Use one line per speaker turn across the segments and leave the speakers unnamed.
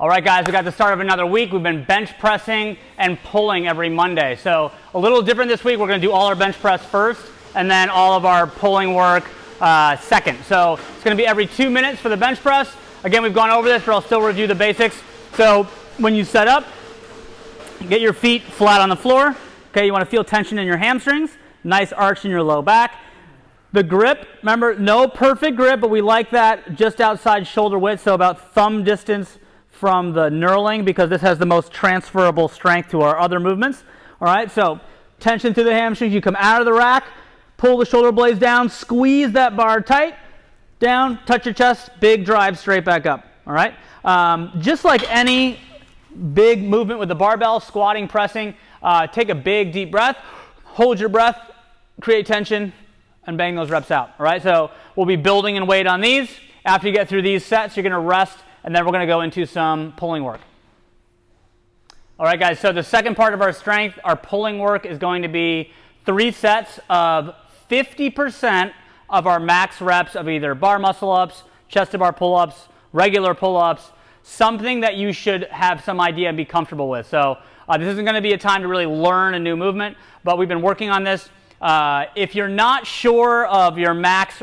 All right, guys, we got the start of another week. We've been bench pressing and pulling every Monday. So a little different this week. We're going to do all our bench press first and then all of our pulling work second. So it's going to be every 2 minutes for the bench press. Again, we've gone over this, but I'll still review the basics. So when you set up, get your feet flat on the floor. Okay, you want to feel tension in your hamstrings, nice arch in your low back. The grip, remember, no perfect grip, but we like that just outside shoulder width, so about thumb distance from the knurling, because this has the most transferable strength to our other movements. All right, so tension through the hamstrings. You come out of the rack, pull the shoulder blades down, squeeze that bar tight, down, touch your chest, big drive straight back up. All right, just like any big movement with the barbell, squatting, pressing, take a big deep breath, hold your breath, create tension, and bang those reps out. All right, so we'll be building in weight on these. After you get through these sets, you're going to rest, and then we're going to go into some pulling work. All right, guys, so the second part of our strength, our pulling work, is going to be 3 sets of 50% of our max reps of either bar muscle ups, chest to bar pull-ups, regular pull-ups, something that you should have some idea and be comfortable with. So this isn't going to be a time to really learn a new movement, but we've been working on this. If you're not sure of your max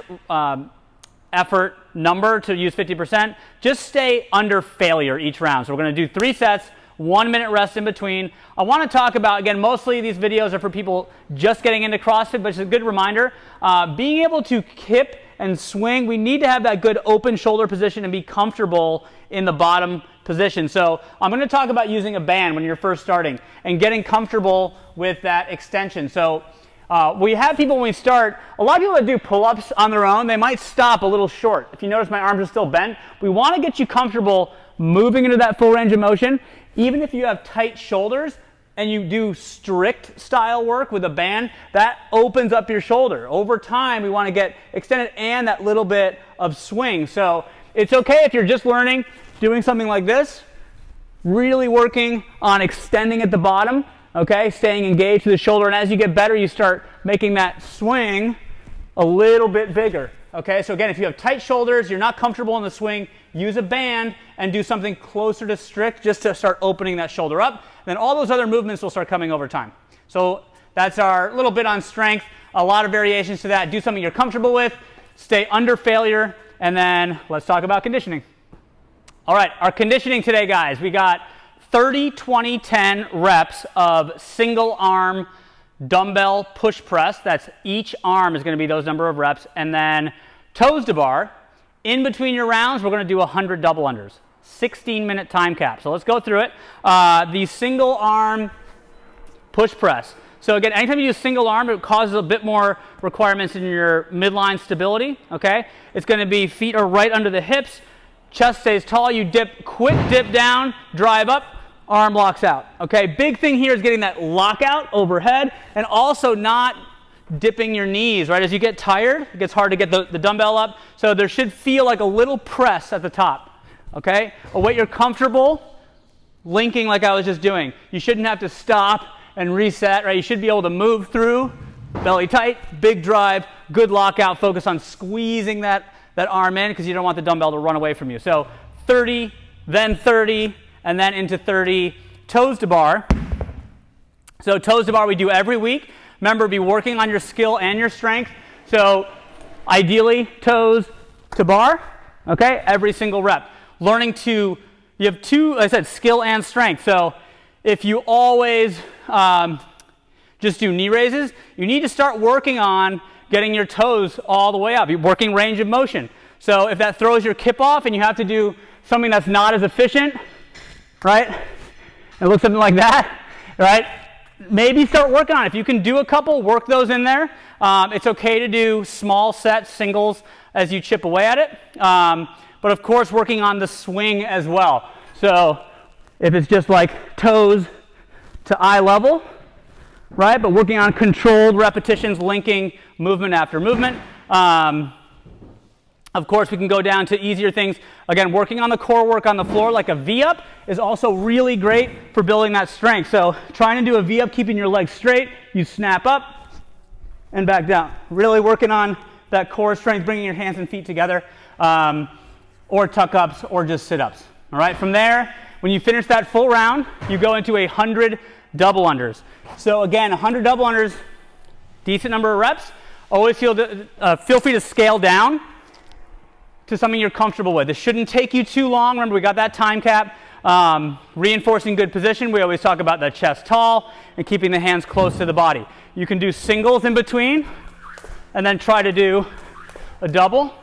effort number to use 50%, just stay under failure each round. So we're going to do 3 sets, 1 minute rest in between. I want to talk about, again, mostly these videos are for people just getting into CrossFit, but it's a good reminder. Being able to kip and swing, we need to have that good open shoulder position and be comfortable in the bottom position. So I'm going to talk about using a band when you're first starting and getting comfortable with that extension. So we have people when we start, a lot of people that do pull-ups on their own, they might stop a little short. If you notice my arms are still bent, we want to get you comfortable moving into that full range of motion. Even if you have tight shoulders and you do strict style work with a band, that opens up your shoulder. Over time, we want to get extended and that little bit of swing. So it's okay if you're just learning, doing something like this, really working on extending at the bottom, okay, staying engaged to the shoulder. And as you get better, you start making that swing a little bit bigger. Okay, so again, if you have tight shoulders, you're not comfortable in the swing, use a band and do something closer to strict just to start opening that shoulder up. Then all those other movements will start coming over time. So that's our little bit on strength. A lot of variations to that. Do something you're comfortable with, stay under failure, and then let's talk about conditioning. All right, our conditioning today, guys, we got 30, 20, 10 reps of single arm dumbbell push press. That's each arm is going to be those number of reps. And then toes to bar. In between your rounds, we're going to do 100 double unders. 16-minute time cap. So let's go through it. The single arm push press. So again, anytime you use single arm, it causes a bit more requirements in your midline stability. Okay, it's going to be feet are right under the hips, chest stays tall. You dip, quick dip down, drive up. Arm locks out. Okay, big thing here is getting that lockout overhead and also not dipping your knees, right? As you get tired, it gets hard to get the dumbbell up. So there should feel like a little press at the top. Okay, a weight you're comfortable linking like I was just doing. You shouldn't have to stop and reset, right? You should be able to move through, belly tight, big drive, good lockout, focus on squeezing that arm in because you don't want the dumbbell to run away from you. So 30, then 30, and then into 30 toes to bar. So toes to bar we do every week. Remember, be working on your skill and your strength. So ideally, toes to bar, okay, every single rep. Learning to, you have 2, like I said, skill and strength. So if you always just do knee raises, you need to start working on getting your toes all the way up. You're working range of motion. So if that throws your kip off and you have to do something that's not as efficient, right? It looks something like that, right? Maybe start working on it. If you can do a couple, work those in there. It's okay to do small sets, singles, as you chip away at it. But of course, working on the swing as well. So if it's just like toes to eye level, right? But working on controlled repetitions, linking movement after movement. Of course, we can go down to easier things. Again, working on the core work on the floor, like a V-up, is also really great for building that strength. So trying to do a V-up, keeping your legs straight, you snap up and back down. Really working on that core strength, bringing your hands and feet together, or tuck-ups, or just sit-ups. All right, from there, When you finish that full round, you go into 100 double unders. So again, 100 double unders, decent number of reps. Always feel free to scale down to something you're comfortable with. This shouldn't take you too long. Remember, we got that time cap. Reinforcing good position. We always talk about the chest tall and keeping the hands close to the body. You can do singles in between and then try to do a double,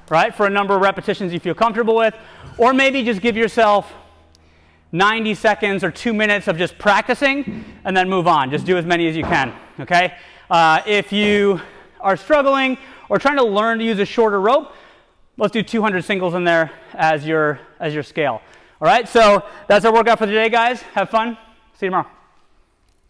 right, for a number of repetitions you feel comfortable with. Or maybe just give yourself 90 seconds or 2 minutes of just practicing and then move on. Just do as many as you can, okay? If you are struggling or trying to learn to use a shorter rope, let's do 200 singles in there as your scale. All right, so that's our workout for today, guys. Have fun. See you tomorrow.